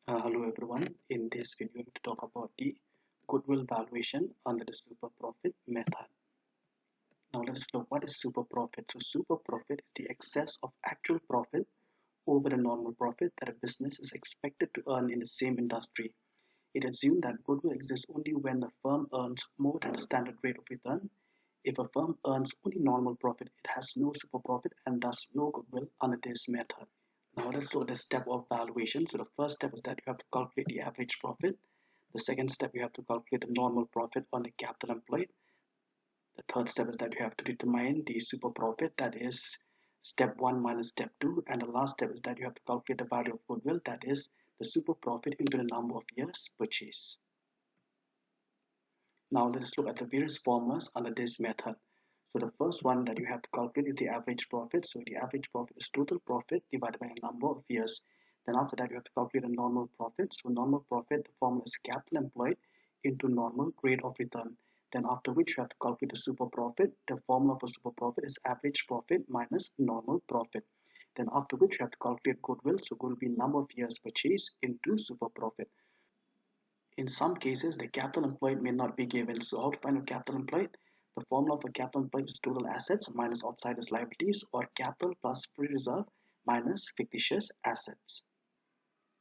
Hello everyone. In this video, I'm going to talk about the Goodwill valuation under the super profit method. Now let's look what is super profit. So super profit is the excess of actual profit over the normal profit that a business is expected to earn in the same industry. It assumes that goodwill exists only when the firm earns more than the standard rate of return. If a firm earns only normal profit, it has no super profit and thus no goodwill under this method. Now let's look at the step of valuation. So the first step is that you have to calculate the average profit. The second step, you have to calculate the normal profit on the capital employed. The third step is that you have to determine the super profit, that is step 1 minus step 2. And the last step is that you have to calculate the value of goodwill, that is the super profit into the number of years purchased. Now let us look at the various formulas under this method. So the first one that you have to calculate is the average profit. So the average profit is total profit divided by a number of years. Then after that you have to calculate a normal profit. So normal profit, the formula is capital employed into normal rate of return. Then after which you have to calculate the super profit. The formula for super profit is average profit minus normal profit. Then after which you have to calculate goodwill. So goodwill will be number of years purchased into super profit. In some cases, the capital employed may not be given. So how to find out capital employed? The formula for capital employed is total assets minus outsiders liabilities, or capital plus free reserve minus fictitious assets.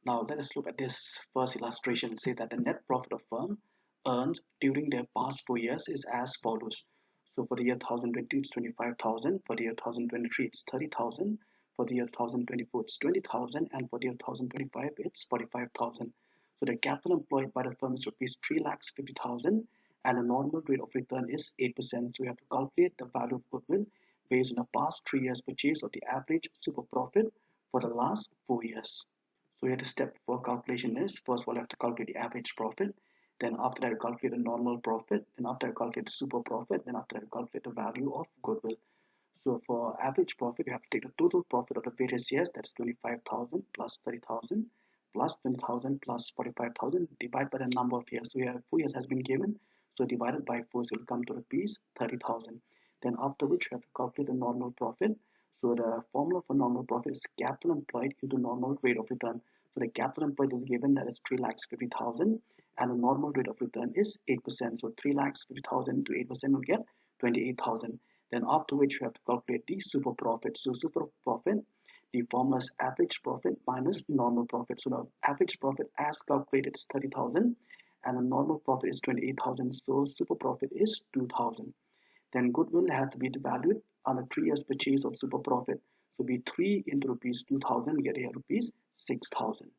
Now let us look at this first illustration. It says that the net profit of firm earned during their past 4 years is as follows. So for the year 2020 it's 25,000, for the year 2023 it's 30,000, for the year 2024 it's 20,000, and for the year 2025 it's 45,000. So the capital employed by the firm is rupees 3,50,000 and the normal rate of return is 8%. So we have to calculate the value of goodwill based on the past 3 years purchase of the average super profit for the last 4 years. So here the step for calculation is, first of all, I have to calculate the average profit. Then after that, I calculate the normal profit. Then after I calculate the super profit. Then after I calculate the value of goodwill. So for average profit, you have to take the total profit of the various years. That's 25,000 plus 30,000 plus 20,000 plus 45,000 divided by the number of years. So here 4 years has been given. So divided by 4, so it will come to rupees 30,000. Then after which you have to calculate the normal profit. So the formula for normal profit is capital employed into normal rate of return. So the capital employed is given, that is 3,50,000, and the normal rate of return is 8%. So 3,50,000 to 8% will get 28,000. Then after which you have to calculate the super profit. So super profit, the formula is average profit minus normal profit. So the average profit as calculated is 30,000 and the normal profit is 28,000. So super profit is 2,000. Then goodwill has to be valued on a 3 years purchase of super profit. So be 3 into rupees 2,000, we get here rupees 6,000.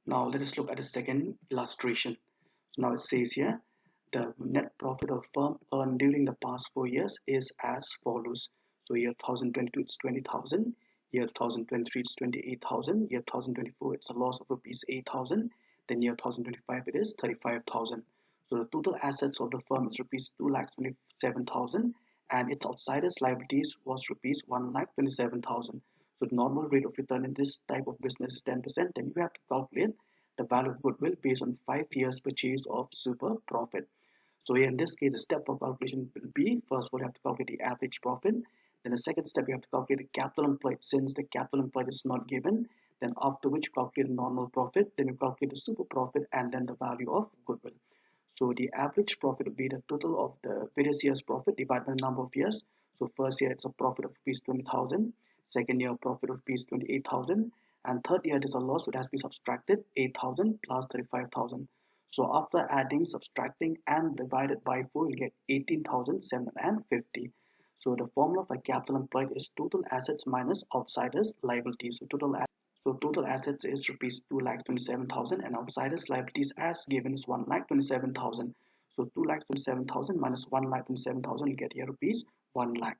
Now let us look at the second illustration. So now it says here, the net profit of firm earned during the past 4 years is as follows. So year 2022 it's 20,000, year 2023 it's 28,000, year 2024 it's a loss of rupees 8,000, then year 2025 it is 35,000. So the total assets of the firm is rupees 2,27,000 and its outsiders liabilities was rupees 1,27,000. So the normal rate of return in this type of business is 10%. Then you have to calculate the value of goodwill based on 5 years purchase of super profit. So here in this case, the step for calculation will be, first of all, you have to calculate the average profit. Then the second step, you have to calculate the capital employed. Since the capital employed is not given, then after which you calculate the normal profit, then you calculate the super profit and then the value of goodwill. So the average profit will be the total of the various years profit divided by the number of years. So first year it's a profit of rupees 20,000, second year profit of rupees 28,000, and third year there's a loss, so it has to be subtracted 8,000 plus 35,000. So after adding, subtracting and divided by 4, you get 18,750. So the formula for capital employed is total assets minus outsiders liabilities. So total assets is rupees 2,27,000 and outsiders liabilities as given is 1,27,000. So 2,27,000 minus 1,27,000 you get here rupees 1 lakh.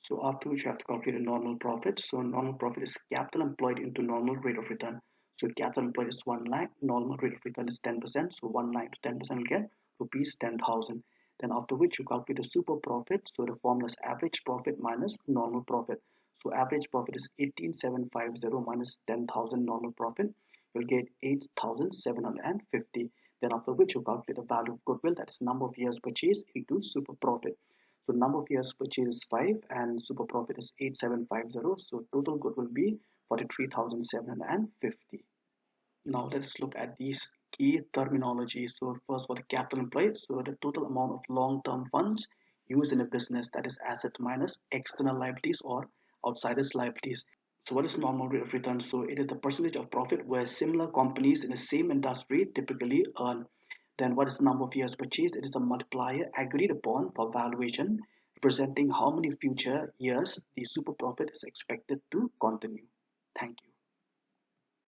So after which you have to calculate a normal profit. So normal profit is capital employed into normal rate of return. So capital employed is 1 lakh, normal rate of return is 10%. So 1 lakh to 10% will get rupees 10,000. Then after which you calculate the super profit. So the formula is average profit minus normal profit. So average profit is 18,750 minus 10,000 normal profit. You'll get 8,750. Then after which you calculate the value of goodwill, that is number of years purchased into super profit. So number of years purchased is 5 and super profit is 8,750. So total goodwill will be 43,750. Now let's look at these key terminologies. So first for the capital employed, so the total amount of long-term funds used in a business, that is asset minus external liabilities or outsiders liabilities. So what is normal rate of return? So it is the percentage of profit where similar companies in the same industry typically earn. Then what is the number of years purchased? It is a multiplier agreed upon for valuation, representing how many future years the super profit is expected to continue. Thank you.